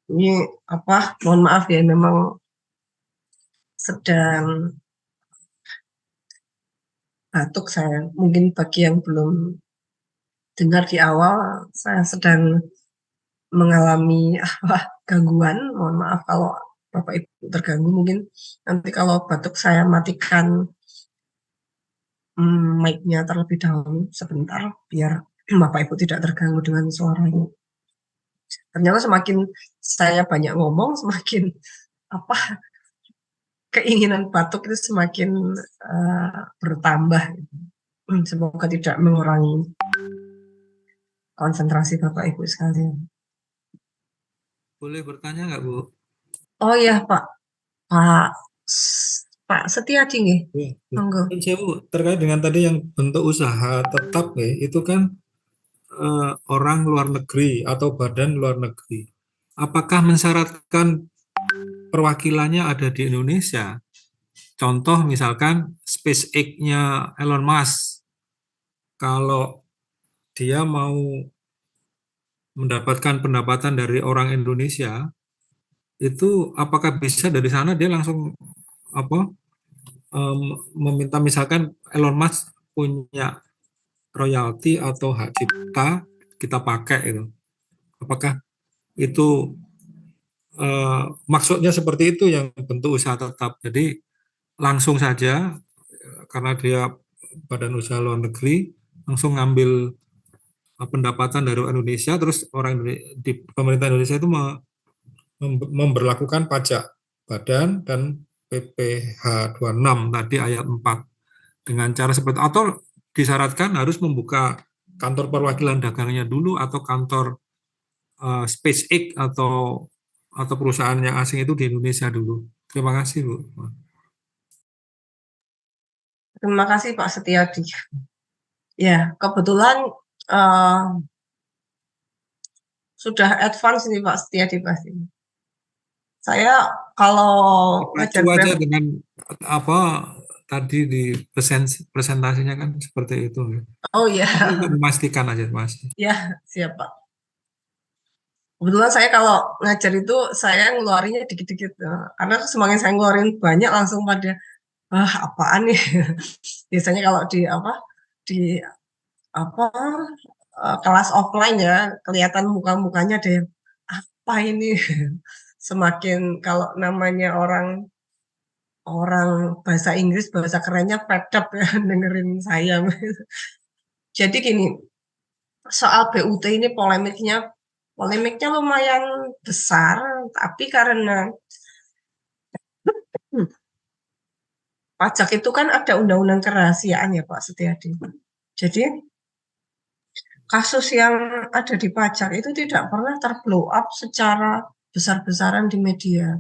Ini apa? Mohon maaf ya, memang sedang batuk saya. Mungkin bagi yang belum dengar di awal, saya sedang mengalami apa gangguan. Mohon maaf kalau Bapak Ibu terganggu. Mungkin nanti kalau batuk saya matikan mic-nya terlebih dahulu sebentar biar Bapak Ibu tidak terganggu dengan suaranya. Ternyata semakin saya banyak ngomong, semakin apa keinginan batuk itu semakin bertambah. Semoga tidak mengurangi konsentrasi Bapak Ibu sekalian. Boleh bertanya nggak, Bu? Oh ya Pak, Pak Setiadi nggih. Monggo. Saya, Bu, terkait dengan tadi yang bentuk usaha tetap ya, itu kan orang luar negeri atau badan luar negeri. Apakah mensyaratkan perwakilannya ada di Indonesia? Contoh misalkan SpaceX-nya Elon Musk, kalau dia mau mendapatkan pendapatan dari orang Indonesia, itu apakah bisa dari sana dia langsung apa meminta, misalkan Elon Musk punya royalti atau hak cipta kita pakai itu. Apakah itu maksudnya seperti itu yang bentuk usaha tetap. Jadi langsung saja karena dia badan usaha luar negeri langsung ngambil pendapatan dari Indonesia, terus orang di pemerintah Indonesia itu memberlakukan pajak badan dan PPh 26 tadi ayat 4 dengan cara seperti, atau disyaratkan harus membuka kantor perwakilan dagangnya dulu atau kantor SpaceX atau perusahaan yang asing itu di Indonesia dulu. Terima kasih, Bu. Terima kasih Pak Setiadi. Ya, kebetulan sudah advance nih Pak Setiadi pasti. Saya kalau Pacu ngajar aja BEM, dengan apa tadi di presentasinya kan seperti itu. oh ya, Untuk memastikan aja, Mas. ya siap Pak. Kebetulan saya kalau ngajar itu saya ngeluarinnya dikit-dikit, karena semakin saya ngeluarin banyak langsung pada, apaan nih? Biasanya kalau di apa, kelas offline ya, kelihatan muka-mukanya ada yang, "Apa ini?" Semakin kalau namanya orang orang bahasa Inggris, bahasa kerennya fed up ya dengerin saya. Jadi gini, soal BUT ini polemiknya lumayan besar, tapi karena pajak itu kan ada undang-undang kerahasiaan ya Pak Setiadi. Jadi kasus yang ada di pajak itu tidak pernah terblow up secara besar-besaran di media.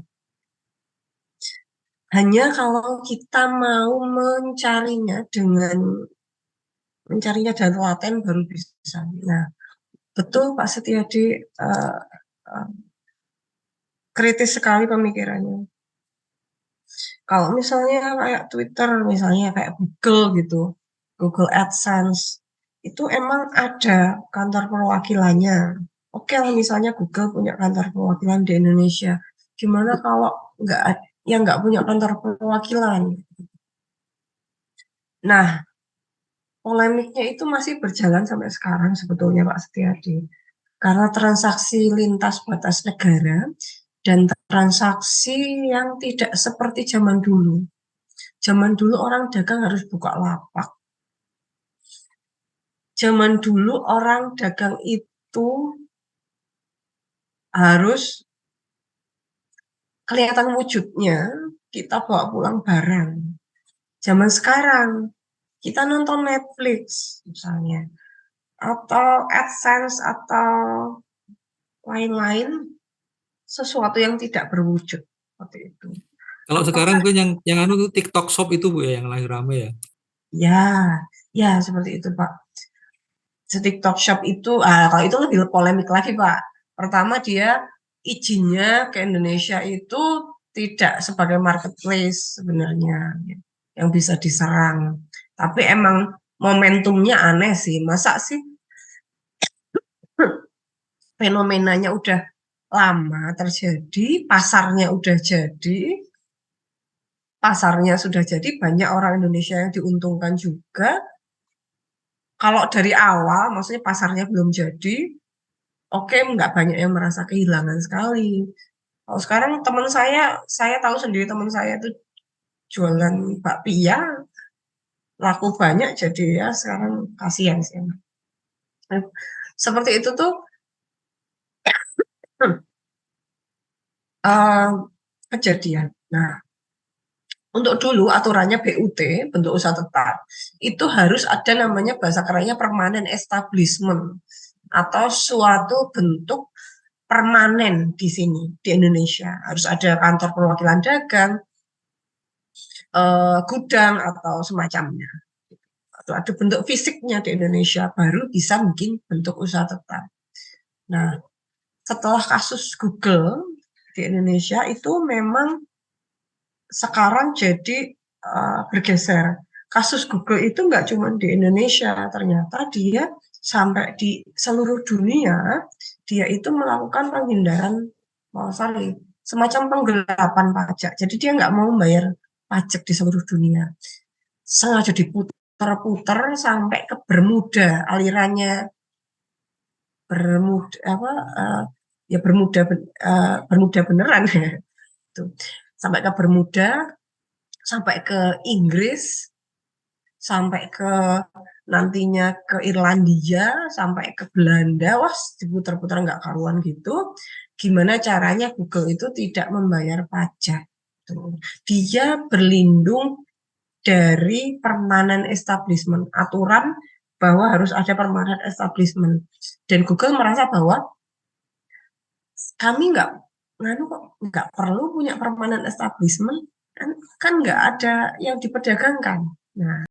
Hanya kalau kita mau mencarinya dan telaten baru bisa. Nah, betul Pak Setiadi, kritis sekali pemikirannya. Kalau misalnya kayak Twitter, misalnya kayak Google gitu, Google AdSense, itu emang ada kantor perwakilannya. Oke lah misalnya Google punya kantor perwakilan di Indonesia. Gimana kalau nggak punya kantor perwakilan? Nah, polemiknya itu masih berjalan sampai sekarang sebetulnya Pak Setiadi. Karena transaksi lintas batas negara dan transaksi yang tidak seperti zaman dulu. Zaman dulu orang dagang harus buka lapak. Zaman dulu orang dagang itu harus kelihatan wujudnya, kita bawa pulang barang. Zaman sekarang, kita nonton Netflix misalnya, atau AdSense, atau lain-lain, sesuatu yang tidak berwujud. Seperti itu. Kalau sekarang Apakah mungkin yang anu tuh TikTok Shop itu Bu ya yang lagi rame ya. ya, ya seperti itu Pak. TikTok Shop itu, kalau itu lebih polemik lagi Pak. Pertama dia izinnya ke Indonesia itu tidak sebagai marketplace sebenarnya yang bisa diserang. Tapi emang momentumnya aneh sih. Masa sih fenomenanya udah lama terjadi, pasarnya sudah jadi, banyak orang Indonesia yang diuntungkan juga. Kalau dari awal, maksudnya pasarnya belum jadi, oke, nggak banyak yang merasa kehilangan sekali. Kalau sekarang teman saya tahu sendiri teman saya itu jualan bakpia, laku banyak jadi ya sekarang kasihan sih. Seperti itu tuh uh, kejadian. Nah, untuk dulu aturannya BUT, bentuk usaha tetap, itu harus ada namanya bahasa kerennya permanent establishment atau suatu bentuk permanen di sini di Indonesia. Harus ada kantor perwakilan dagang, gudang atau semacamnya. Atau ada bentuk fisiknya di Indonesia baru bisa bikin bentuk usaha tetap. Nah, setelah kasus Google di Indonesia itu memang sekarang jadi bergeser. Kasus Google itu nggak cuma di Indonesia, ternyata dia sampai di seluruh dunia, dia itu melakukan penghindaran, sorry, semacam penggelapan pajak. Jadi dia nggak mau membayar pajak di seluruh dunia. Sengaja diputar-putar sampai ke Bermuda, alirannya Bermuda apa? Ya Bermuda beneran ya. Sampai ke Bermuda, sampai ke Inggris, sampai ke nantinya ke Irlandia, sampai ke Belanda, wah diputar-putar nggak karuan gitu. Gimana caranya Google itu tidak membayar pajak? Dia berlindung dari permanent establishment, aturan bahwa harus ada permanent establishment. Dan Google merasa bahwa kami nganu kok nggak perlu punya permanent establishment, kan nggak ada yang diperdagangkan. Nah,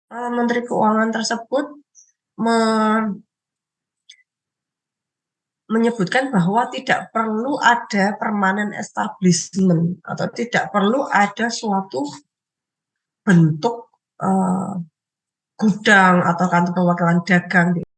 Menteri Keuangan tersebut menyebutkan bahwa tidak perlu ada permanent establishment atau tidak perlu ada suatu bentuk gudang atau kantor perwakilan dagang